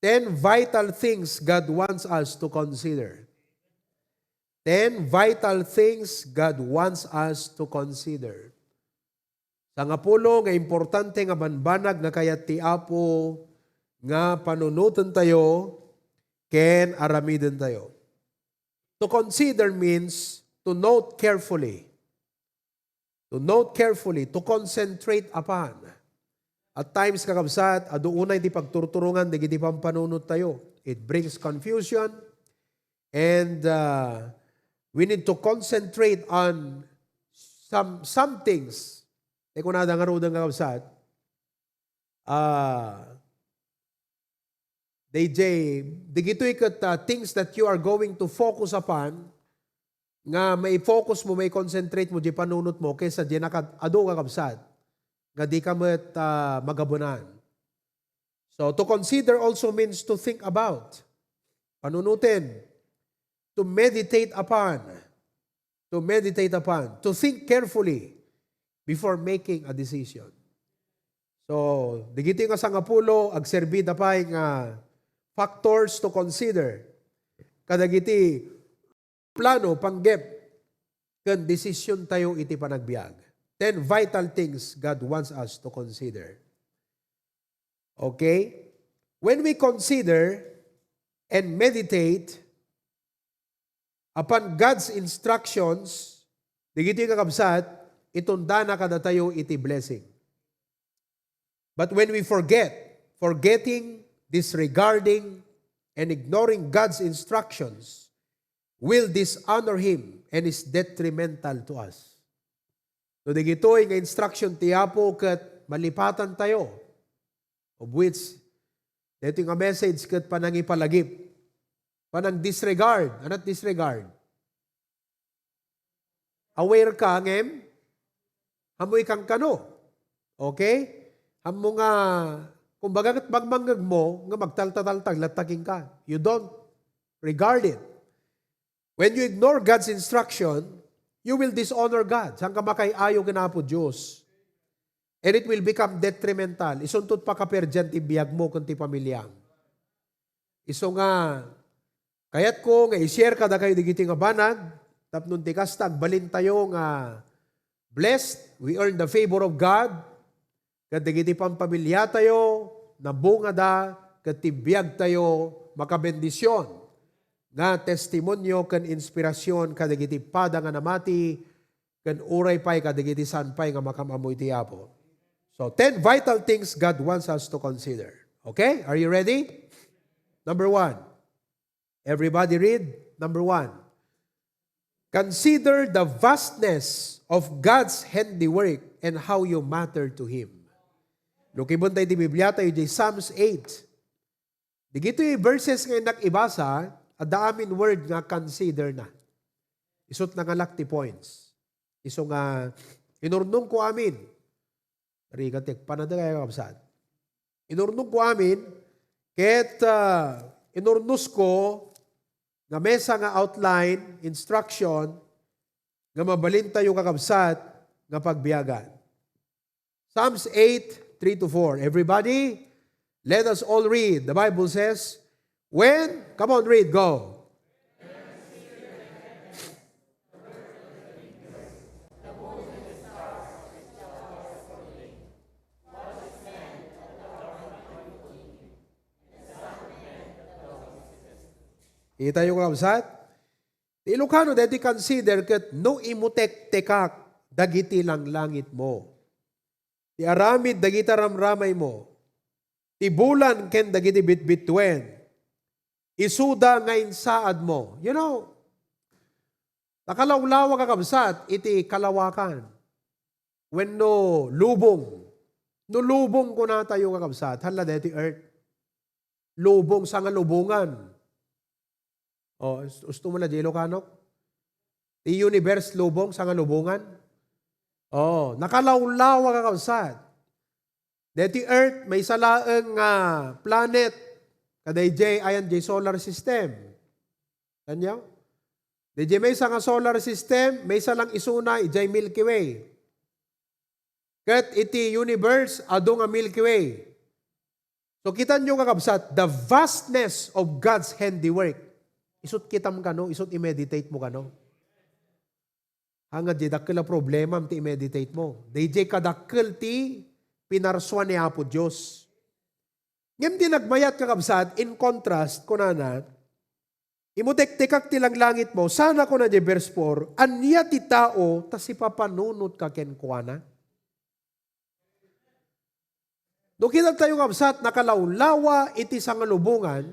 10 vital things God wants us to consider. 10 vital things God wants us to consider. Sa nga pulo, nga importante nga banbanag nga kayat ti Apo, nga panunutan tayo, ken aramiden tayo. To consider means to note carefully. To note carefully, to concentrate upon. At times, kakabsat, aduunay di pagturturungan, di pampanunod tayo. It brings confusion, and we need to concentrate on some things. E kung nadangarudang kakabsat, digito'y things that you are going to focus upon, nga may focus mo, may concentrate mo, di panunot mo, kaysa di ado kakabsat, nga di ka magabunan. So, to consider also means to think about. Panunutin. To meditate upon. To meditate upon. To think carefully before making a decision. So, digiti nga sangapulo, agserbida pa nga factors to consider. Kadagiti plano, panggep, kan desisyon tayo iti panagbiag. 10 vital things God wants us to consider. Okay? When we consider and meditate upon God's instructions, digiti kakabsat, itunda na kada tayo iti blessing. But when we forgetting, disregarding, and ignoring God's instructions, will dishonor Him and is detrimental to us. So, digito'y nga instruction tiyapo kat malipatan tayo, of which, dito nga message kat panangipalagip, panang disregard. Anat disregard? Aware ka, ngem? Hamoy kang kano. Okay? Hamo nga, kung bagat magmanggag mo, nga magtaltataltag, lataking ka. You don't regard it. When you ignore God's instruction, you will dishonor God. Saan ka makayayo ganapo Diyos? And it will become detrimental. Isuntot pa ka perdiyan ti biyag mo kung ti pamilyang. Iso nga, kayat ko nga i-share ka da kayo digiti nga banag, tapnon ti kastag, balin tayo nga blessed, we earn the favor of God, kat digiti pampamilya tayo, nabunga da, kat ti biyag tayo, makabendisyon. Nga testimonyo kan inspirasyon kadagiti pada nga namati kan uray pay kadagiti sanpay nga makamamoy ti Apo. So 10 vital things God wants us to consider. Okay? Are you ready? Number 1. Everybody read. Number 1. Consider the vastness of God's handiwork and how you matter to Him. Lukibon tayo di Biblia tayo di Psalms 8. Digito yung verses nga nakibasa, adaamin word nga consider na. Isot na nga lakti points. Iso nga, inurnong ko amin. Rigatik, panada kaya kapsad. Inurnong ko amin, ket inurnus ko, nga mesa nga outline, instruction, nga mabalin tayo kakabsat, nga pagbiyagan. Psalms 8, 3-4. Everybody, let us all read. The Bible says, come on, read, go. Kita yung kabsat? Ilocano, dati consider kat no imutek tekak, dagiti lang langit mo. Ti aramid, dagita ramramay mo. Ti bulan, ken dagiti bitbitwen. Isuda nga insaad mo. You know, nakalawlawa ka kabsat, iti kalawakan. When no lubong. No lubong ko na tayo kakabsat, hala deti earth. Lubong sa nga lubungan. O, gusto mo na di Ilocano? Ti universe lubong sa nga lubungan. O, nakalawlawa ka kabsat. Deti earth, may salaang planet, kaday J, ayan J solar system. Kanyaw? DJ may isa nga solar system, may isa lang isuna, ijay Milky Way. Kat iti universe, ado nga Milky Way. So kita nyo kakabsat, the vastness of God's handiwork. Isut kitam ka no, isut i-meditate mo ka no. Hangad di dakil na problema ti i-meditate mo. DJ kadakil ti pinarswan ni Apo Diyos. Ngayon di nagmayat kakabsat, in contrast, kunana, imutek-tekak tilang langit mo, sana ko na di verse 4, anya ti tao, tas ipapanunot ka kenkwana. Doon kita tayo kabsat, nakalawlawa iti sangalubungan,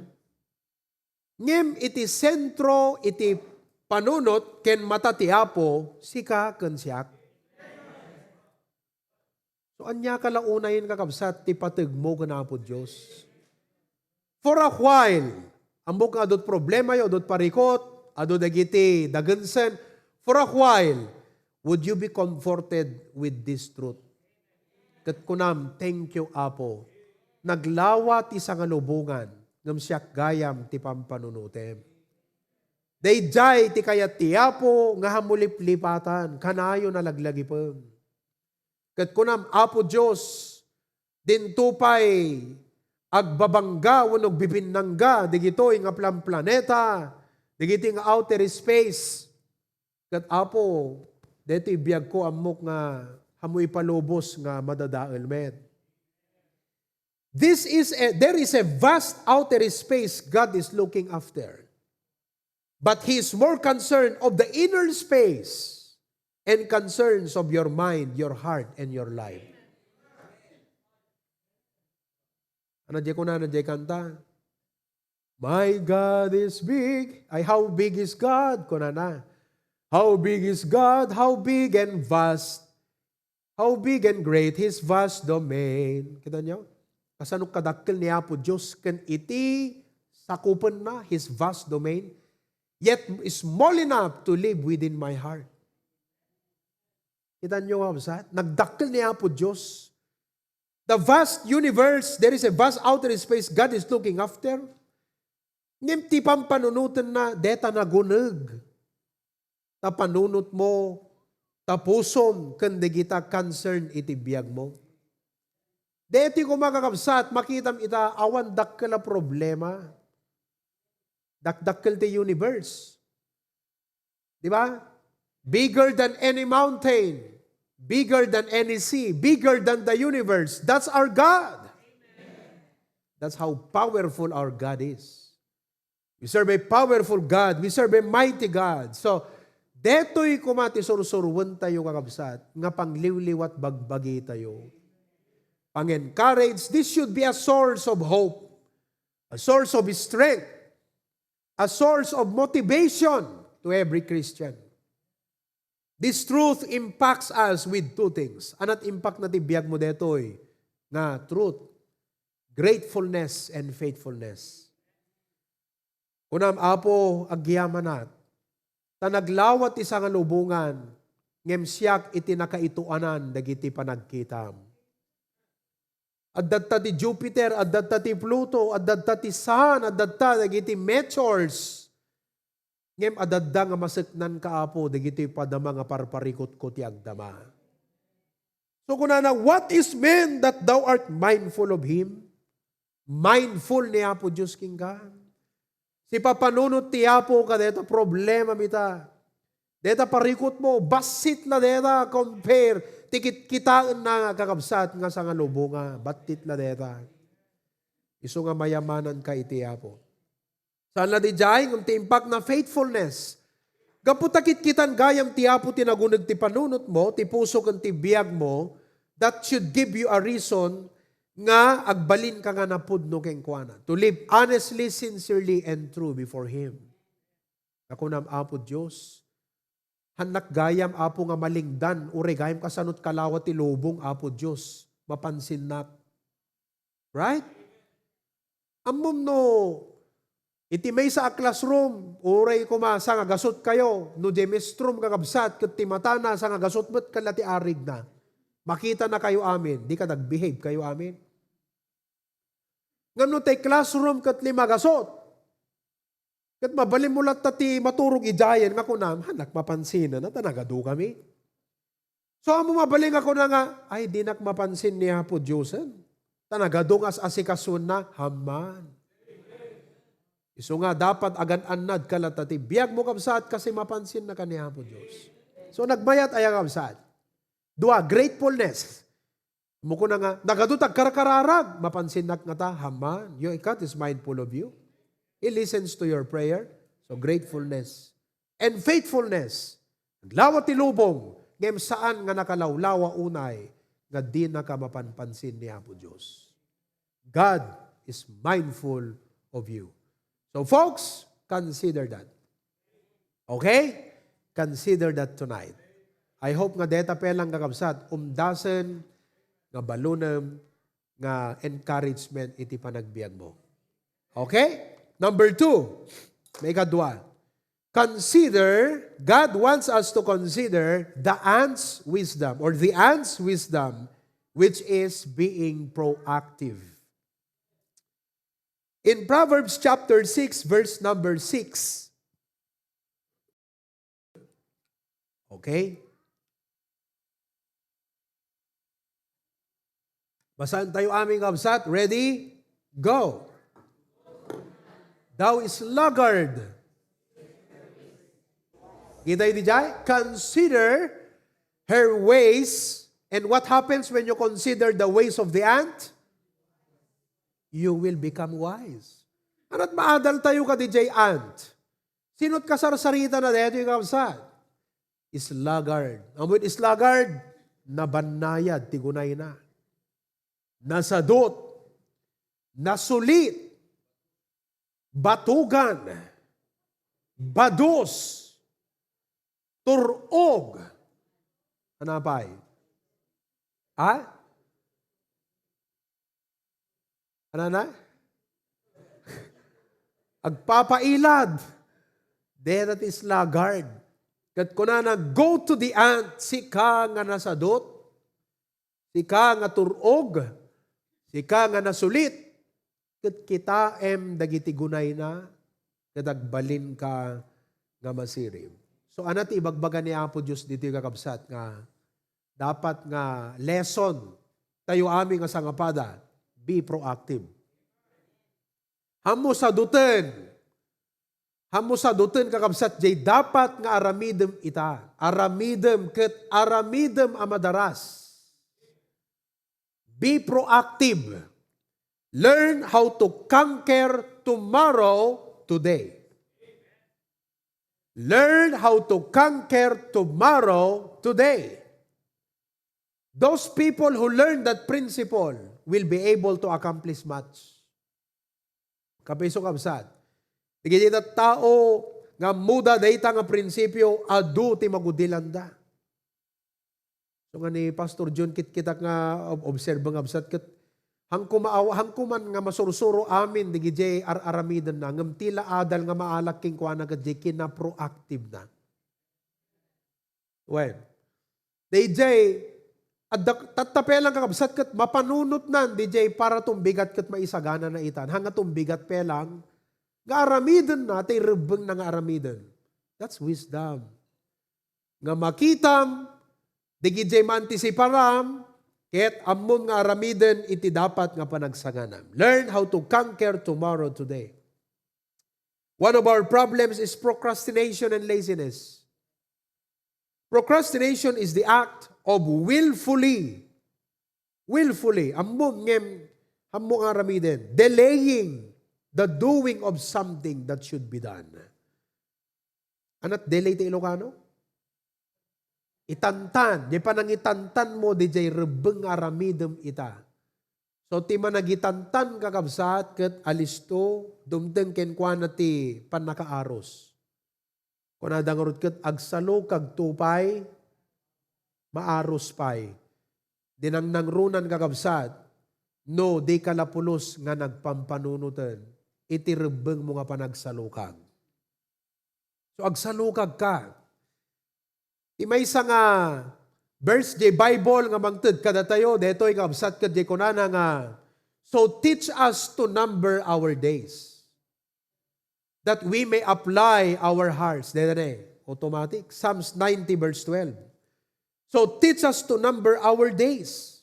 ngem iti sentro, iti panunot, ken mata ti Apo, sika ken siyak. So, anya ka launayin kakabsat, ti pateg mo ka na po Diyos. For a while, ambok nga adot problema yo, adot parikot, adot dagiti dagansen, for a while, would you be comforted with this truth? Kat kunam, thank you, Apo. Naglawa ti sangalubungan, ngam siyak gayam ti pampanunutem. Dayjay ti kayat ti Apo, nga hamulip-lipatan, kanayo na laglagipem. Kat kunam, Apo Diyos, dintupay, agbabangga, wanog bibinangga, digito'y nga planeta, digito'y nga outer space. Kat Apo, dito ibiyag ko amok nga, hamoy palubos nga madadael med. There is a vast outer space God is looking after. But He is more concerned of the inner space and concerns of your mind, your heart, and your life. Ano di ko na kanta? My God is big. Ay, how big is God? Kuna na. How big is God? How big and vast? How big and great His vast domain. Kita niyo? Kasanong kadakkel ni Apo Diyos ken iti sakupan na His vast domain, yet small enough to live within my heart. Kita niyo nga, nagdakkel ni Apo Diyos. The vast universe, there is a vast outer space God is looking after. Ngimti pampanunutan na, deta nagunag. Tapanunot mo, tapusom, kundi kita concern iti biyag mo. Deti ko makakabsat, makitam ita, awan dakkel na problema. Dakdakkel ti universe. Di ba? Bigger than any mountain, bigger than any sea, bigger than the universe. That's our God. Amen. That's how powerful our God is. We serve a powerful God. We serve a mighty God. So, deto'y kumati sursurwan tayo kakabsat, nga pangliwliwat bagbagi tayo. Pang-encourage, this should be a source of hope, a source of strength, a source of motivation to every Christian. This truth impacts us with two things. Anat impact na tibiyag mo deto'y nga truth, gratefulness and faithfulness. Kunam, Apo, agyaman nat, tanaglawat isang alubungan, ngem siyak iti nakaituanan dagiti panagkitam. Addatta ti Jupiter, addatta ti Pluto, addatta ti Sun, addatta dagiti meteors. Ngem adadda nga maseknan kaapo dagiti padama nga parparikot ko ti agdama. So kunana, what is man that thou art mindful of him? Mindful ni Apo Diyos king ka. Si papanunot ti Apo ka deta problema mita. Deta parikot mo, basit na deta compare. Tikit kitaan na kakabsat nga sa nga lubunga, batit na deta. Iso nga mayamanan ka iti Apo. Saan na di jay, ng ti impact na faithfulness. Gaputakit kitan gayam ti Apo tinagunag ti panunot mo, ti puso kan ti biyag mo, that should give you a reason nga agbalin ka nga napudno keng kuana. To live honestly, sincerely, and true before Him. Ako nam Apo Diyos, hanak gayam Apo nga malingdan, ure gayam kasanot kalawat ti lubong Apo Diyos, mapansin nak. Right? Amom no, iti may sa classroom, uray kumasa nga gasot kayo, no demestrum kakabsat, kat timatana sa nga gasot mo't kalati arig na. Makita na kayo amin, di ka nag-behave kayo amin. Ngam no tay classroom kat lima gasot, kat mabalim mo lang tati maturog idayan nga kunam, hanak mapansin na tanagado kami. So amo mabaling ako na nga, ay di nak mapansin ni Apo Diyosan. Tanagadungas asikasun na, haman. Iso nga, dapat agan-anad kalatati. Biyag mo kabsat kasi mapansin na kaniya po Diyos. So, nagbayat ay kabsat. Dua, gratefulness. Muko na nga, nagadutag karakararag, mapansin na nga ta, haman. Yung ikat is mindful of you. He listens to your prayer. So, gratefulness. And faithfulness. Naglawat tilubong, ngem saan nga nakalawlawa unay, nga di na ka mapanpansin niya po Diyos. God is mindful of you. So folks, consider that. Okay? Consider that tonight. I hope nga deta pelang kakabsat, umdasen nga balunam nga encouragement iti panagbiag mo. Okay? Number 2, may kadwa. Consider, God wants us to consider the ant's wisdom or the ant's wisdom, which is being proactive. In Proverbs chapter 6, verse number 6. Okay? Basahan tayo aming kabsat. Ready? Go. Thou is sluggard. Kita yun dyan? Consider her ways. And what happens when you consider the ways of the ant? You will become wise. Ano't maadal tayo ka DJ ant? Sino't kasarsarita na dito yung kapsat? Islagard. Amoy islagard, nabanayad, tigunay na. Nasadot, nasulit, batugan, bados, turog. Ano pa? Ha? Ano na? Agpapailad. That is lagard. Kat kuna na, go to the ant, sika nga nasadot, sika nga turog, sika nga nasulit, kat kita dagiti gunay na, kat agbalin ka nga masirib. So anat ibagbaga ni Apo Diyos dito yung kakabsat nga dapat nga lesson tayo aming nga sangapada, be proactive. Hamo sa duten kakabsat jay dapat nga aramidem ita. Aramidem ket aramidem amadaras. Be proactive. Learn how to conquer tomorrow today. Learn how to conquer tomorrow today. Those people who learn that principle will be able to accomplish much. Kapiso kabsat. Tigit tao nga muda dayta nga prinsipyo adu ti magudilanda. So nga ni Pastor John kita nga observe nga absat ket hangkuman nga masursuro amin digijay aramidan na ngem tila adal nga maalak king kuana ket kina proactive na. When DJ tatapelang kakabsat ket mapanunot nan DJ para tumbigat ket maisagana na itan hanga tumbigat pelang nga aramidan na tay rebeng na nga aramidan. That's wisdom. Nga makitam digijay maantisiparam ket ammon nga aramiden iti dapat nga panagsanganam. Learn how to conquer tomorrow today. One of our problems is procrastination and laziness. Procrastination is the act of willfully, ammon nga aramiden, delaying the doing of something that should be done. Anat delay ti Ilocano? Itantan, di pa nang itantan mo, di jay rebeng aramidem ita. So, ti managitantan kakabsat, ket alisto, dumdeng kenkwana ti panakaaros. Kung nadangarot ket agsalo kag tupay, maaros pay. Dinang nangrunan kakabsat, no, di kalapulos nga nagpampanunutan, iti rebeng mo nga panagsalukag. So, agsalukag ka. Imaysa nga verse di Bible nga mangted kada tayo detoy nga absat ket di kunana nga so teach us to number our days that we may apply our hearts. Automatic. Psalms 90 verse 12. So teach us to number our days.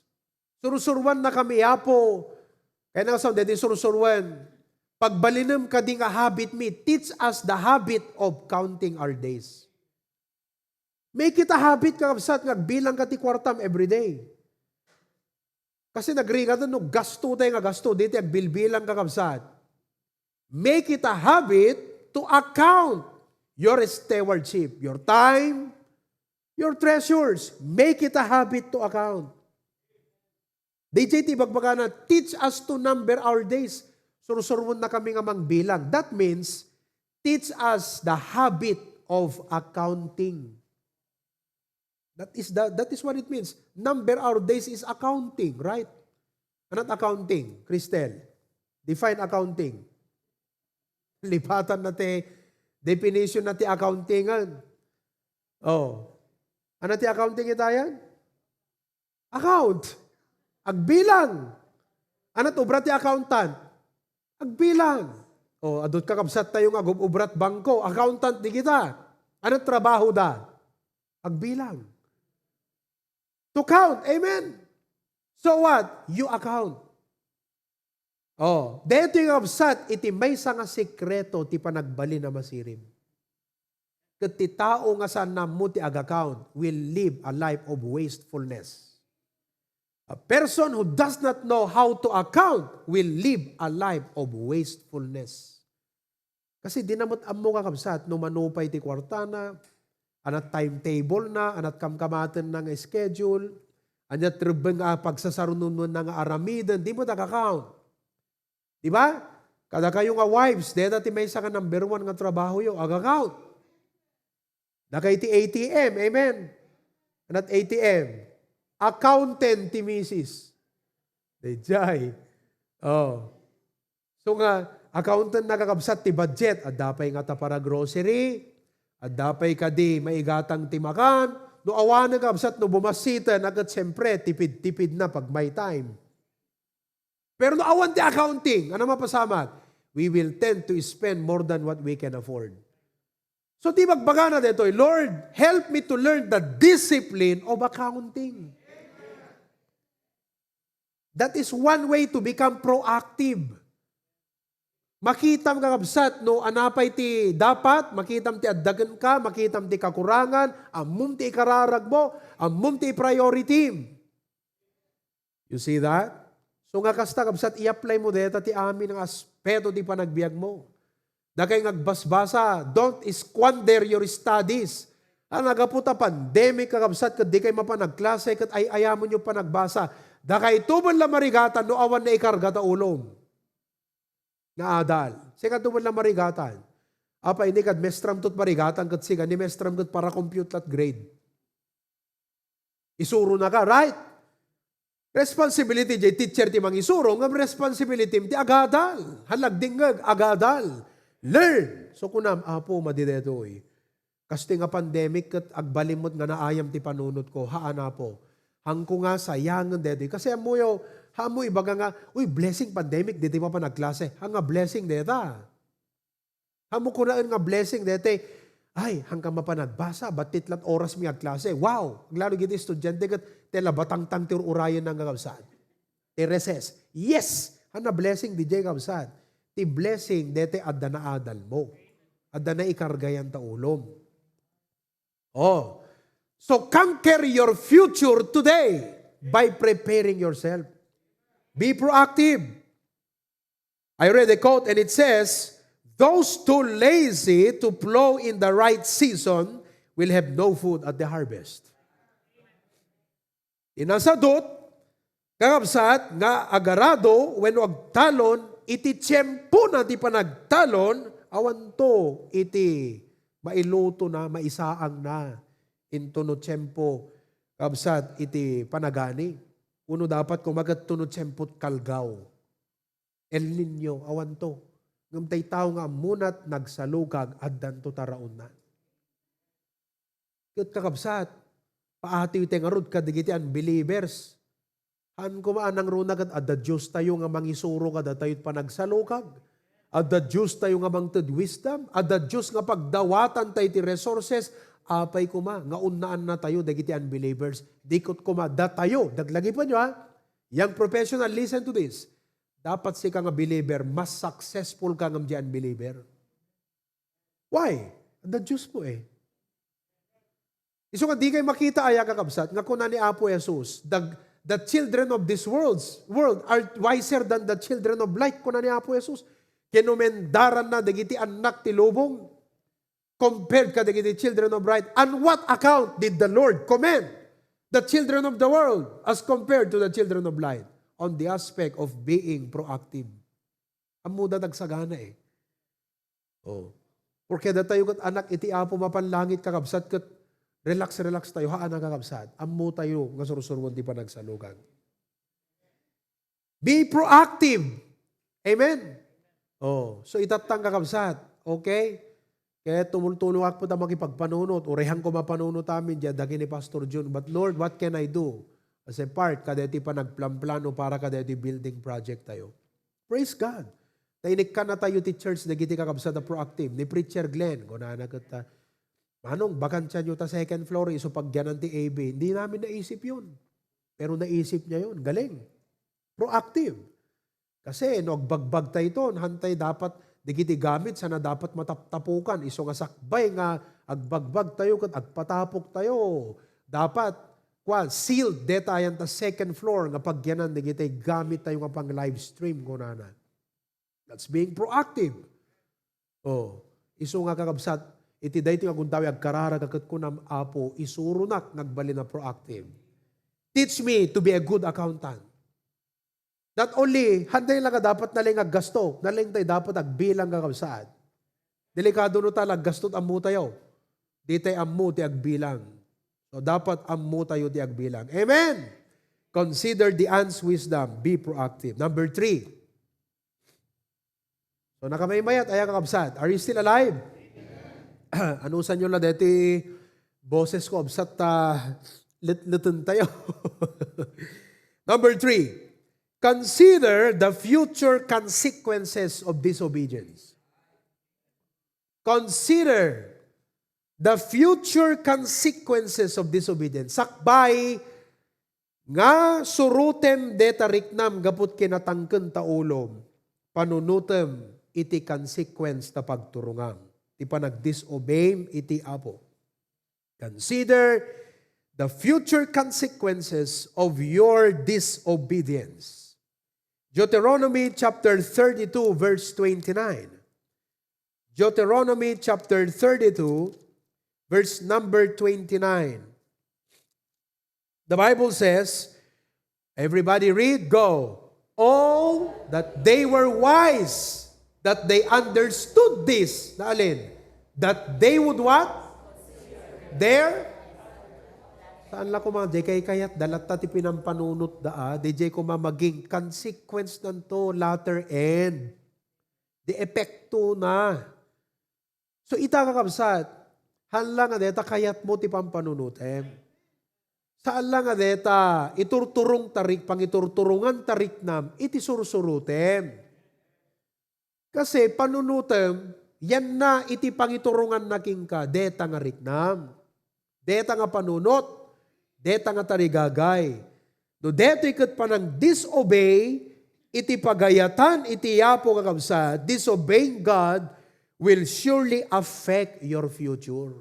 Surusurwan na kami, apo. Kaya nga sa dito surusurwan. Pagbalinam ka di nga habit mi, teach us the habit of counting our days. Make it a habit kakabsat nga bilang ka ti kwartam everyday. Kasi nagringa no gasto tayo nga gasto, dito agbilbilang kakabsat. Make it a habit to account your stewardship, your time, your treasures. Make it a habit to account. DJT bagbagana, teach us to number our days. Surusurmon na kami nga mangbilang. That means, teach us the habit of accounting. That is what it means. Number our days is accounting, right? Anong accounting, Cristel? Define accounting. Lipatan na te, definition na ti accountingan. Oh. Ano ti accounting itayan? Account. Agbilang. Ano to, ubrat ti accountant? Agbilang. O, adot kakabsat tayo nga, ubrat bangko, accountant di kita. Ano trabaho da? Agbilang. To count, amen? So what? You account. Oh, dito yung kabsat, iti may nga sekreto ti panagbali na masirim. Kat ti tao nga sana mo ti ag-account will live a life of wastefulness. A person who does not know how to account will live a life of wastefulness. Kasi dinamot ammo kakabsat, no manupay ti kwartana, anat timetable na, anat kamkamaten na nga schedule, anat tribeng pagsasarununan na nga aramidan, di mo nakakount. Di ba? Kada kayo nga wives, deta ti may nga number 1 nga trabaho yung ag-account. Nakay ti ATM, amen? Anat ATM. Accountant ti misis. Dejay. Oh. So nga, accountant nakakabsat ti budget. At dapay nga ta para grocery. At dapay ka di maigatang timakan. No awa na kabsat no bumasitan. Agad siyempre, tipid-tipid na pag may time. Pero no awan ti accounting. Ano mapasamat? We will tend to spend more than what we can afford. So di magbaga na dito, Lord, help me to learn the discipline of accounting. That is one way to become proactive. Makitam kakabsat, no, anapay ti dapat, makitam ti addagan ka, makitam ti kakurangan, amum ti ikararag mo, amum ti priority. You see that? So nga kasta kabsat, i-apply mo deta ti amin ang aspeto ti panagbiag mo. Dakay ngagbasbasa, don't squander your studies. Nagaputa pandemic kakabsat, kad di kayo mapanagklase, kat ay ayamon yung panagbasa. Dakay tuban la marigatan, no awan na ikarga ta ulom. Na adal. Sika tuban la marigatan. Apa ini kad mestram tut marigatan, kat siga ni mestram tut para compute lat grade. Isuro na ka, right? Responsibility jay teacher ti mang isuro, ngam responsibility ti agadal. Halagdingag, agadal. Learn. So kunam, apo, madidetoy. Kasi nga pandemic, kat agbalimot nga naayam ti panunot ko, haana po. Hangko nga sayangan dito. Kasi amuyo, hamo ibaga nga, uy, blessing pandemic, dito pa nagklase. Hanga blessing dito. Hamo ko na nga blessing dito. Ay, hanggang mapanagbasa, batit lang oras mi agklase. Wow! Lalo giti estudyante kat tela batang-tang urayan ng kabsat. Ti recess. Yes! Hana blessing DJ kabsat. Ti blessing dito adda na adal mo. Adda na ikargayan ta ulom. Oh, so conquer your future today by preparing yourself. Be proactive. I read a quote and it says, those too lazy to plow in the right season will have no food at the harvest. Inasadot, kakabsat, nga agarado, when agtalon, iti tiyempo na di pa nagtalon, awan to, iti mailuto na, maisaang na. Intunod tiyempo, kabsat, iti panagani. Uno dapat kumagat tunod tiyempot kalgaw. El Niño, awan to. Ngam tay tao nga munat nagsalukag, addan to taraon na. Kat kakabsat, paati iti nga rod kadigiti unbelievers. Han kumaan ang runag at adda Diyos tayo nga mangisuro kada tayo't panagsalukag. Adda Diyos tayo nga mangted wisdom. Adda Diyos nga pagdawatan tayo ti resources. Apay kuma, nga unnaan na tayo, dagiti unbelievers, dikot kuma, da tayo, daglagi pa nyo ha, Young professional, listen to this. Dapat si ka nga believer, mas successful ka nga diyan believer. Why? The Diyos mo eh. Iso nga di kayo makita aya kakabsat, nga kuna ni Apo Jesus, the children of this world are wiser than the children of light, kuna ni Apo Jesus. Kinumendaran na dagiti anak ti lubong, compared ka dagiti children of light. And what account did the Lord commend the children of the world as compared to the children of light? On the aspect of being proactive. Ang muda nagsagana eh. Oh. Porque datayo kat anak iti Apo mapanlangit kakabsat kat relax tayo, haan ang kakabsat. Ammo tayo, nga surusurwan di pa nagsalugan. Be proactive. Amen? Oh, so itatang kakabsat. Okay? Kaya tumultulo ako po ta makipagpanunot. Urehan ko mapanunot amin dyan, dagi ni Pastor June. But Lord, what can I do? As a part, kadeti pa nagplan-plano para kadeti building project tayo. Praise God. Tainik ka na tayo ti church, nagiti kakabsat na proactive. Ni Preacher Glenn, kung nanagata, manong, bakansya nyo ta second floor, iso pagyanan ti AB. Hindi namin naisip yun. Pero naisip niya yun. Galing. Proactive. Kasi, no, agbagbag tayo ito, hantay dapat, digiti gamit, sana dapat mataptapukan. Iso nga sakbay nga, agbagbag tayo, kat agpatapok tayo. Dapat, sealed deta yan ta second floor, nga pagyanan, digiti gamit tayo nga pang live stream, kunana. That's being proactive. Oh, iso nga kakabsat, iti dahito nga guntawi agkarara kakat ko ng Apo, isurunak nagbali na proactive. Teach me to be a good accountant. Not only, handay lang nga dapat naling aggasto, naling tayo dapat agbilang kakabsat. Delikado no talag, gastot amu tayo. Di tayo amu ti agbilang. So dapat amu tayo ti agbilang. Amen! Consider the aunt's wisdom. Be proactive. Number 3. So nakamayimayat, ayaw kakabsat. Are you still alive? Anusan nyo lang deti boses ko, absat litun tayo. Number 3, consider the future consequences of disobedience. Consider the future consequences of disobedience. Sakbay nga surutem deta riknam gaput kinatangken ta ulom, panunutem iti consequence ta pagturungam. Ti panag-disobey iti Apo. Consider the future consequences of your disobedience. Deuteronomy chapter 32 verse 29. Deuteronomy chapter 32 verse number 29. The Bible says, everybody read, go. All that they were wise, that they understood this. Na alin? That they would what? There? Saan lang ko mga, di kay kayat, dalat ti pinampanunot di jay ko maging consequence nanto, latter end. Di epekto na. So ita kakabsat, hanlang nga deta kayat mo ti pampanunutem. Saan lang nga deta, iturturong tarik, pangiturturungan tarik nam, iti sursurutem. Kasi panunutem, yan na iti pangiturungan na king ka, deta nga riknam. Deta nga panunot, deta nga tarigagay. No deta ikat pa ng disobey, iti pagayatan, iti yapo kakabsa, disobeying God will surely affect your future.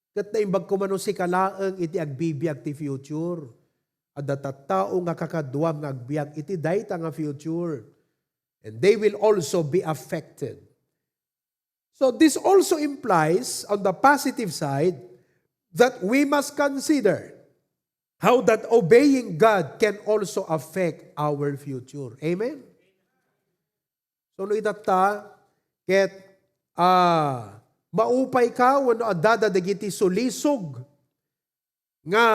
Kat na imbag kumano si kalaang iti agbibiyag ti future. At datatao nga kakadwam nga agbiag iti dayta nga future. And they will also be affected. So this also implies on the positive side that we must consider how that obeying God can also affect our future. Amen? So no itata, ket maupay ka wano adada dagiti sulisog nga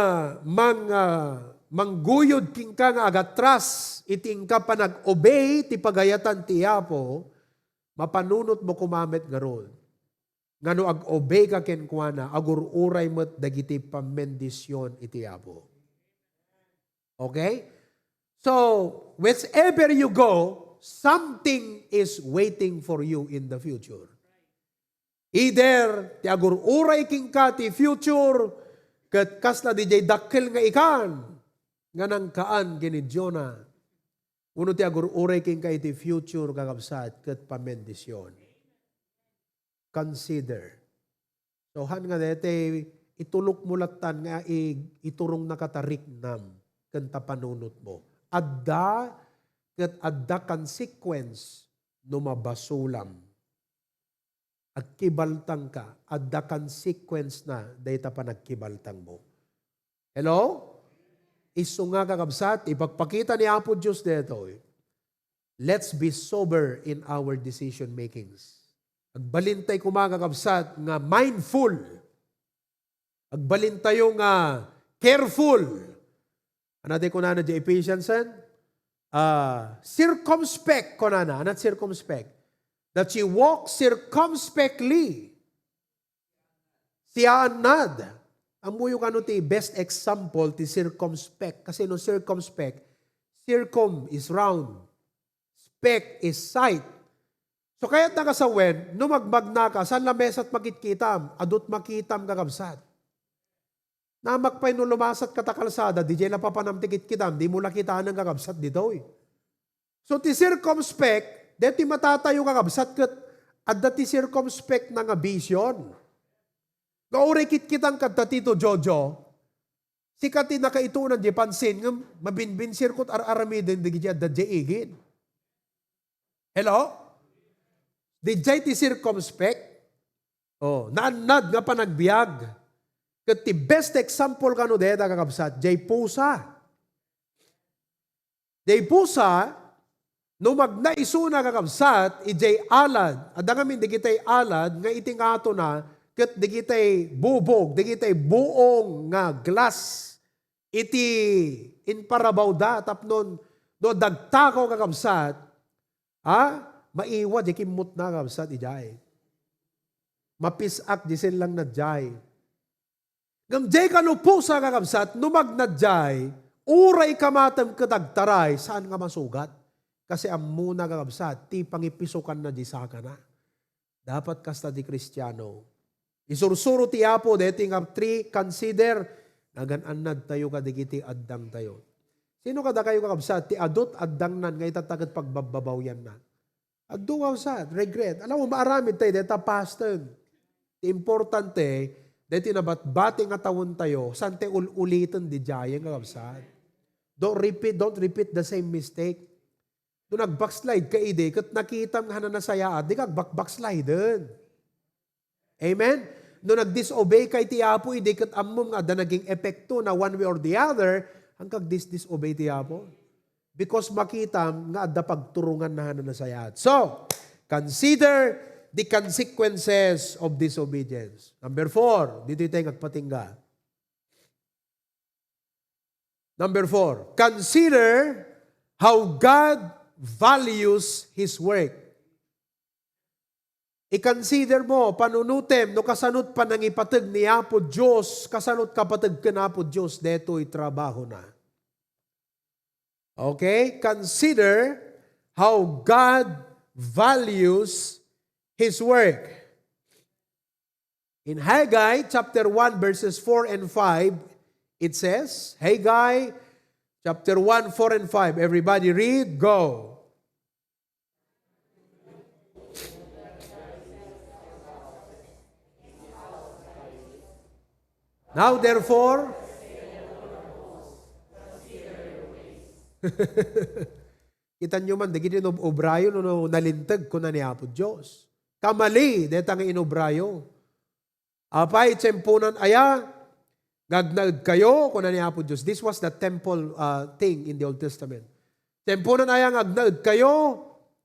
mangguyod king ka nga agatras iting ka pa nag-obey ti pagayatan ti Apo, mapanunot mo kumamit garon. Ngano ag-obey ka kenkwana, agururay mo't dagiti pamendisyon iti Apo. Okay? So, wherever you go, something is waiting for you in the future. Either ti agururay king ka ti future, ket kas na di jay dakkel nga ikan, nga nang kaan kini Jonah. Uno ti agur-uray king kay ti future kakabsat ket pamendisyon. Consider. So han nga dete itulok mulatan nga iturong nakatariknam ken tapanunot mo. Adda ket adda consequence no mabasulam. Agkibaltang ka, adda consequence na dayta pa nagkibaltang mo. Hello? Isu nga kakabsat, ipagpakita ni Apo Diyos dito. Let's be sober in our decision makings. Agbalintay ko mga kakabsat nga mindful. Agbalintay yung careful. Anate ko na di Ephesians circumspect ko na anat circumspect. That you walk circumspectly. Siya anad. Amuyo ka ti best example ti circumspect. Kasi no circumspect, circum is round. Spec is sight. So kaya't nakasawen, no magbagna ka, saan lames at makitkitam, adot makitam kakabsat. Na magpay no lumasat katakalsada, di dyan napapanamtikit kitam, di mo lakitaan ng kakabsat dito. So ti circumspect, deti matatayo kakabsat kat adda ti circumspect na nga vision. Gauri kitang kadta Tito Jojo, si kati nakaitunan di pansin, nga mabinbin sirkot ar-aramidin di gijad da igin. Hello? Di jay ti circumspect, naanad nga panagbiag. Kat ti best example kano deta kakabsat, jay pusa. Jay pusa, no magnaiso na kakabsat, ijay alad, adda ngamin di kitay alad, nga iting ato na, ket di kitay bubog, di kitay buong nga glass, iti inparabaw da, tapnon, do dagtako kakabsat, maiwa, di kimot na kakabsat, ijay. Mapisak, di silang nadjay. Gamjay ka no pusa kakabsat, numag nadjay, uray kamatam katagtaray, saan ka masugat? Kasi amuna kakabsat, ti pangipisukan na di saka na. Dapat kasta di Kristiyano, isursuro ti Apo, dating up 3, consider, nagananad tayo kadigiti addang tayo. Sino kada kayo kakabsat? Ti adot addang nan, ngay tatagat pagbababaw yan na. Addo kakabsat, regret. Alam mo, maaramid tayo, deta paston. Ti importante, deti nabatbating nga tawon tayo, sante ulitin di jayang kakabsat. Don't repeat the same mistake. Doon nag-backslide ka ide, kat nakita nga na nasaya, di kag backslide din. Amen? No nag-disobey kay ti Apo, hindi kat amom nga da naging epekto na one way or the other, hanggang disobey ti Apo. Because makitam nga da pagturungan na nasayat. So, consider the consequences of disobedience. Number 4, dito tayo nagpatingga. Number 4, consider how God values His work. I-consider mo, panunutem, no kasanot pa nang ipatag ni Apo Diyos, kasanot kapatag ka na Apo Diyos, deto'y trabaho na. Okay? Consider how God values His work. In Haggai chapter 1 verses 4 and 5, it says, Haggai chapter 1, 4 and 5. Everybody read, go. Now therefore, kita nyo man, dagiti obrayo no nalintag ko na ni Apo Diyos. Kamali, detang inobrayo. Apay, tsempunan aya, gagnag kayo ko na ni Apo Diyos. This was the temple thing in the Old Testament. Tsempunan aya, gagnag kayo,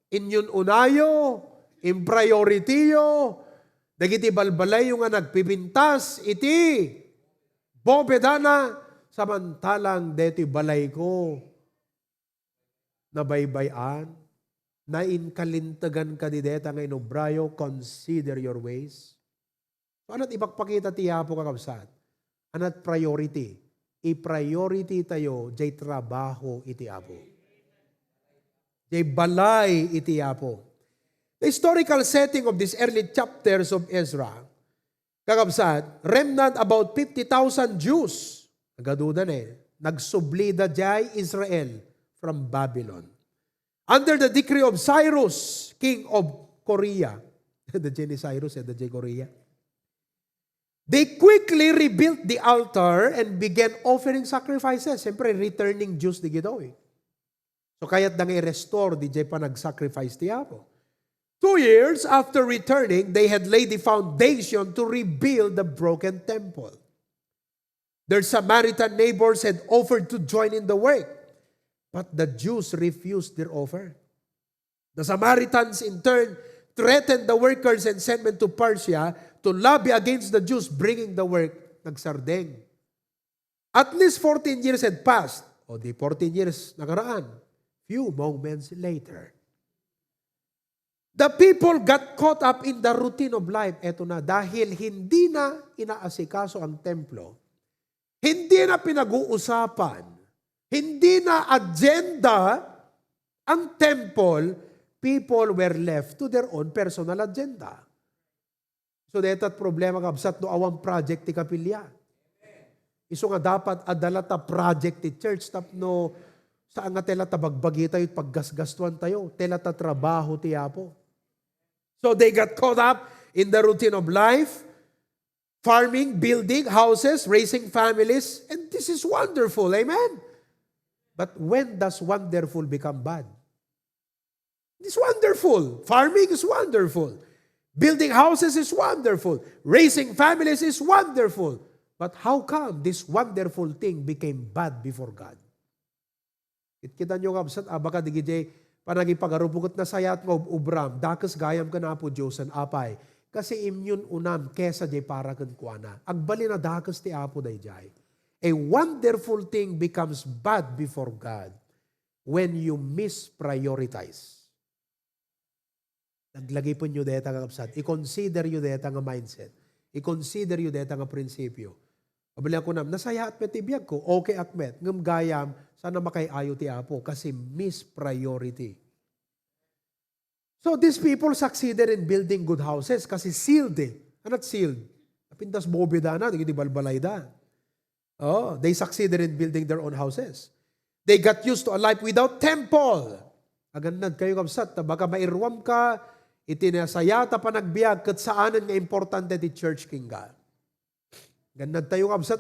inyun unayo, in prioritiyo, dagiti balbalay yung nga nagpipintas, iti, bobedana, samantalang deti balay ko, nabaybayan, na inkalintagan ka di deta nga inobrayo, consider your ways. So, anat ipagpakita ti Apo kakabsat? Anat priority? I-priority tayo, jay trabaho iti Apo. Jay balay iti Apo. The historical setting of these early chapters of Ezra, kakabsat, remnant about 50,000 Jews. Nagadudan Nagsublida jay Israel from Babylon. Under the decree of Cyrus, king of Korea. The Jenny Cyrus and the J. Korea. They quickly rebuilt the altar and began offering sacrifices. Siyempre, returning Jews di gito eh. So kaya't nang i-restore, di jay pa nag-sacrifice di Apo. 2 years after returning, they had laid the foundation to rebuild the broken temple. Their Samaritan neighbors had offered to join in the work, but the Jews refused their offer. The Samaritans in turn threatened the workers and sent men to Persia to lobby against the Jews bringing the work. Nagsardeng. At least 14 years had passed. O di 14 years nakaraan. Few moments later. The people got caught up in the routine of life. Eto na, dahil hindi na inaasikaso ang templo, hindi na pinag-uusapan, hindi na agenda ang temple, people were left to their own personal agenda. So detat problema kabsat no awang project ti kapilya. Iso nga dapat adala ta project ti church tapno saan nga tela tabagbagi tayo paggasgastuan tayo, tela ta trabaho ti Apo. So they got caught up in the routine of life, farming, building houses, raising families, and this is wonderful, amen? But when does wonderful become bad? It's wonderful. Farming is wonderful. Building houses is wonderful. Raising families is wonderful. But how come this wonderful thing became bad before God? Kita nyo kabsat, baka digijay, panaging pagarupugot na sayat mo ubram, dakas gayam ka na po Diyos an apay. Kasi imyun unam, kesa jay para kan kuana. Agbali na dakas ti apo day jay. A wonderful thing becomes bad before God when you misprioritize. Naglagay po nyo deta nga kapsat. I-consider nyo deta nga mindset. I-consider nyo deta nga prinsipyo. Abali ako nam, nasaya at metibiyag ko, okay akmet, ngam gayam, sana makayayo ti Apo, kasi mispriority. So these people succeeded in building good houses, kasi sealed eh. Anat sealed? Pintas bobida na, di balbalay da. Oh, they succeeded in building their own houses. They got used to a life without temple. Agandad kayo kapsat, baka mairwam ka, itinasayata pa nagbiag, kat saanan nga importante ti church king ka. Gandad tayo kapsat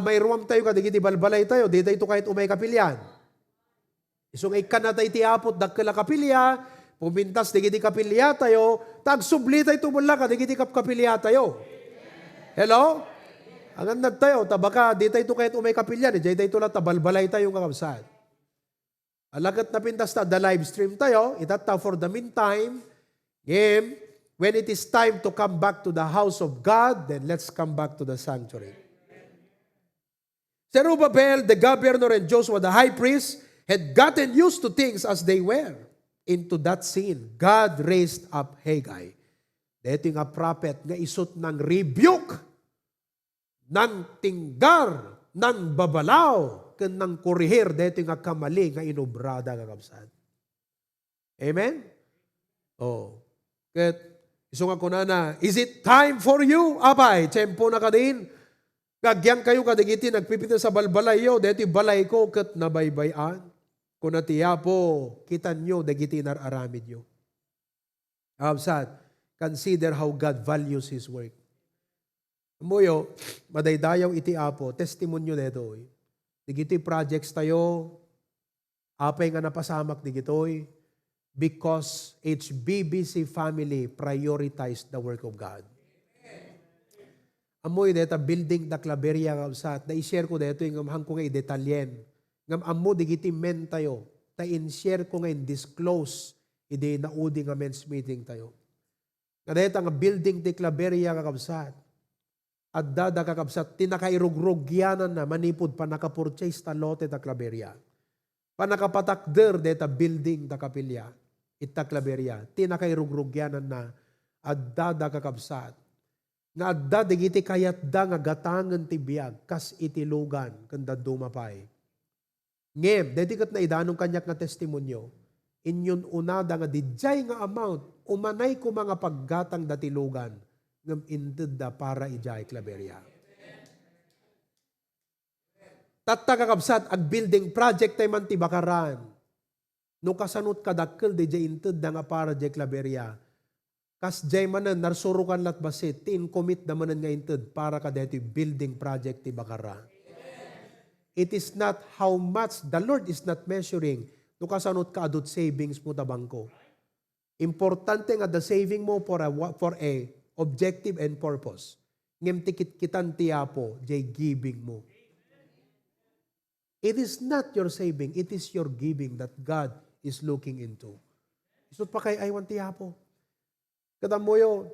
mairuam tayo ka, digiti balbalay tayo, di tayo kahit umay kapilyan. Isong ikanatay ti apot, dagkala kapilya, pumintas digiti kapilya tayo, tagsubli tayo tumula ka, digiti kapilya tayo. Hello? Ang gandad tayo, tabaka, di tayo kahit umay kapilyan, di tayo lang tabalbalay tayo nga kapsat. Alagat na pintas ta, the live stream tayo, itata for the meantime, game, when it is time to come back to the house of God, then let's come back to the sanctuary. Zerubbabel, the governor, and Joshua, the high priest, had gotten used to things as they were. Into that scene, God raised up Haggai. Dito nga prophet nga isot ng rebuke, ng tinggar, ng babalaw, kan ng kurihir, dito nga kamali nga inubrada kakabsad. Amen? Oh. Kat, iso nga kunana, is it time for you? Abay, tempo na ka din. Gagyan kayo kadigiti, nagpipita sa balbalay yo, dito balay ko, kat nabaybayan. Kung natiya po, kitan nyo, dagiti nararamid nyo. Absad, consider how God values His work. Amoyo, madaydayaw iti apo, testimonyo neto. Digiti projects tayo, apay nga napasamak digitoy, because HBBC family prioritized the work of God. Amoy deta building na klaberya kapsat, na-share ko dito yung amhang ko nga i-detalyen. Ngam amo digiti men tayo, ta in-share ko nga in-disclose, ide naudi nga men's meeting tayo. Nga dito nga building di klaberya kapsat, at dada kakapsat, tinakairugrogyanan na, manipod pa nakapurchase ta lote ta klaberya. Pa nakapatakder deta building ta kapilya, ita klaberya, tinakairugrogyanan na, at dada kakapsat, nga adda digiti kayat da nga gatangan ti biag kas itilugan kanda dumapay. Ngem, dedikat na idanong kanyak nga testimonyo, inyon unada nga dijay nga amount, umanay ko mga paggatang datilugan, ngem inded da para ijay klaberya. Tatta kakabsat, ag building project tayo man ti bakaran. No kasanot kadakkel, di jay inted da nga para jay klaberya. Kas jay manan, narsurukan lat basit, tin commit da manan nga inted para kadeti building project ti bakaran. It is not how much, the Lord is not measuring, no kasanot ka adut savings mo ta bangko. Importante nga the saving mo for a objective and purpose. Ngem tikit kitan tiyapo, jay giving mo. It is not your saving, it is your giving that God is looking into. Isot pa kay aywan tiyapo. Kada mo yo,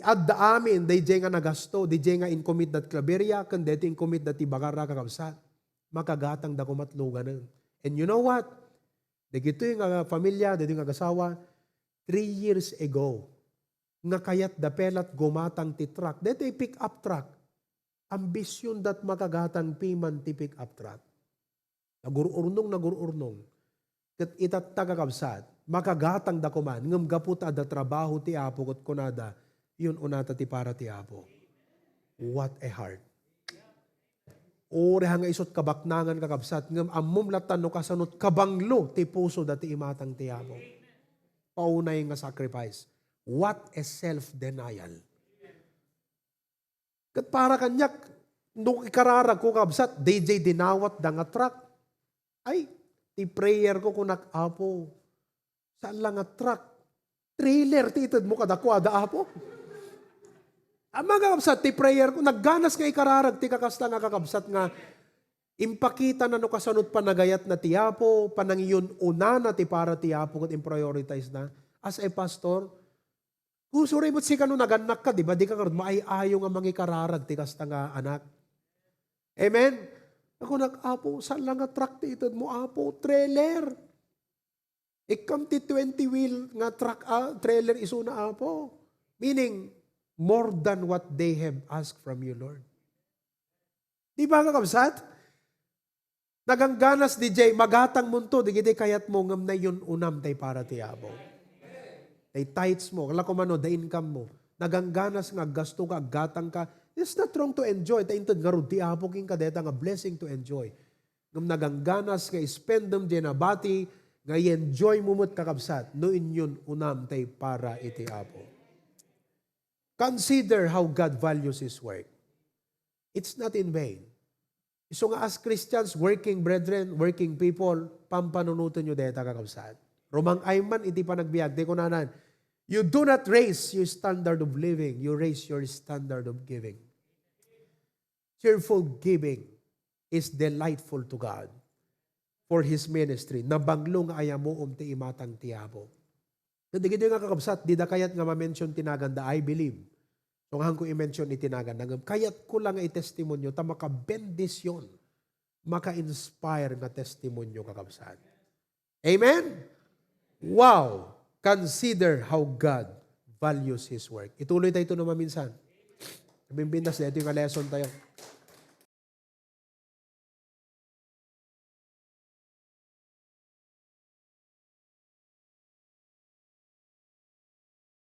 add the amin, DJ nga nagasto, DJ nga incommit dat klaberya, kan deti incommit dat ibagara kakabsat. Makagatang da kumatlugan. And you know what? Dagito yung pamilya, dito yung agasawa, 3 years ago, nga kayat da pelat gumatang ti truck. Dito yung pick up truck. Ambisyon dat makagatang piman ti pick up truck. Nagururnong. Kat itat tagakabsat, makagatang da kuman, ngam gaputa da trabaho ti apo kat kunada, yun unata ti para ti apo. What a heart. Ore nga isot kabaknangan kakabsat, ngam ammum latan no kasanot kabanglo ti puso dati imatang ti apo. Paunay nga sacrifice. What a self-denial. Kat para kanyak, nung ikararag ko kabsat, DJ dinawat da nga truck. Ay, ti prayer ko kunak apo. Saan lang nga truck? Trailer, titid mo kadakwa da apo. Ang mga kabsat, ti prayer ko, nagganas nga ikararag, ti kakasta nga kakabsat nga, impakita na no kasanot panagayat na ti apo, panangiyon una na ti para ti apo, kat imprioritize na. As a pastor, kusuri mo't si kano naganak ka, di ba? Di ka karod, maayayo nga mga ikararag, ti kasta nga anak. Amen? Ako nag-apo, saan lang nga truck ti itod mo, apo? Trailer. Ikam ti 20 wheel nga truck, trailer iso na apo. Meaning, more than what they have asked from you, Lord. Di ba nga kabsat? Nagangganas di jay, magatang munto, di giti kayat mo, ngam na yun unam tay para ti apo. Tay tithes mo, kala ko mano, the income mo. Nagangganas nga, gasto ka, gatang ka. It's not wrong to enjoy. Taintad nga ro, di apo king kadeta nga blessing to enjoy. Ngam nagangganas nga, spend them dyan na bati, nga i-enjoy mo mo't kakabsat, no inyun unam tay para iti apo. Consider how God values His work. It's not in vain. So nga as Christians, working brethren, working people, pampanunutan nyo deta kakabsat. Romang ayman, iti pa nagbiag. Di ko nanan, you do not raise your standard of living, you raise your standard of giving. Cheerful giving is delightful to God for His ministry. Nabanglong ayamo ti imatang tiyapo. Hindi nga kakabsat, di da kayat nga ma-mention tinaganda, I believe. So nga ko i-mention itinaganda, kayat ko lang i-testimonyo, ta maka-bendisyon, maka-inspire nga testimonyo kakabsat. Amen? Wow! Consider how God values His work. Ituloy tayo ito naman minsan. Sabihin pintas, ito yung lesson tayo.